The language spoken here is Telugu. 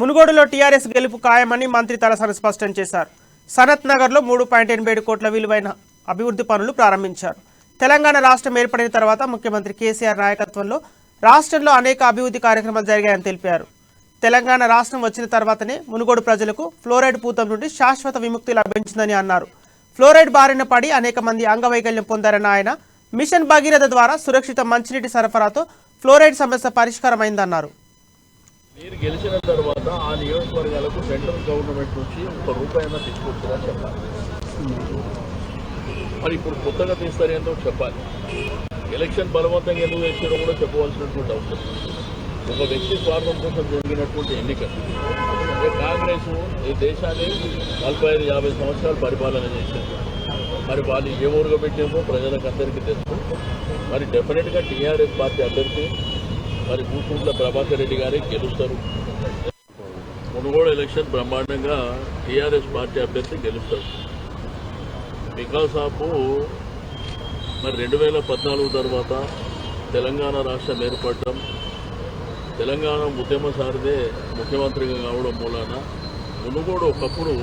మునుగోడులో టీఆర్ఎస్ గెలుపు ఖాయమని మంత్రి తలసాని స్పష్టం చేశారు. సనత్ నగర్లో 3.87 కోట్ల విలువైన అభివృద్ధి పనులు ప్రారంభించారు. తెలంగాణ రాష్ట్రం ఏర్పడిన తర్వాత ముఖ్యమంత్రి కేసీఆర్ నాయకత్వంలో రాష్ట్రంలో అనేక అభివృద్ధి కార్యక్రమాలు జరిగాయని తెలిపారు. తెలంగాణ రాష్ట్రం వచ్చిన తర్వాతనే మునుగోడు ప్రజలకు ఫ్లోరైడ్ పూతం నుండి శాశ్వత విముక్తి లభించిందని అన్నారు. ఫ్లోరైడ్ బారిన పడి అనేక మంది అంగవైకల్యం పొందారన్న ఆయన మిషన్ భగీరథ ద్వారా సురక్షిత మంచినీటి సరఫరాతో ఫ్లోరైడ్ సమస్య పరిష్కారమైందన్నారు. మీరు గెలిచిన తర్వాత ఆ నియోజకవర్గాలకు సెంట్రల్ గవర్నమెంట్ నుంచి ₹1 తీసుకొచ్చారని చెప్పాలి. మరి ఇప్పుడు కొత్తగా తీస్తారేందో చెప్పాలి. ఎలక్షన్ బలవంతంగా ఎందుకు తెచ్చారో కూడా చెప్పవలసినటువంటి అవసరం. ఒక వ్యక్తి స్వార్థం కోసం జరిగినటువంటి ఎన్నికలు. కాంగ్రెస్ ఈ దేశాన్ని 45-50 సంవత్సరాలు పరిపాలన చేసింది. మరి వాళ్ళు ఏ ఊరుగా పెట్టేమో ప్రజలకు అందరికీ తెలుసు. మరి డెఫినెట్గా టీఆర్ఎస్ పార్టీ అభ్యర్థి మరి కూసుకుంట్ల ప్రభాకర్ రెడ్డి గారే గెలుస్తారు. మునుగోడు ఎలక్షన్ బ్రహ్మాండంగా టీఆర్ఎస్ పార్టీ అభ్యర్థి గెలుస్తారు. బికాస్ ఆఫ్ మరి 2014 తర్వాత తెలంగాణ రాష్ట్రం ఏర్పడటం, తెలంగాణ ఉద్యమసారిదే ముఖ్యమంత్రిగా కావడం మూలాన మునుగోడు ఒకప్పుడు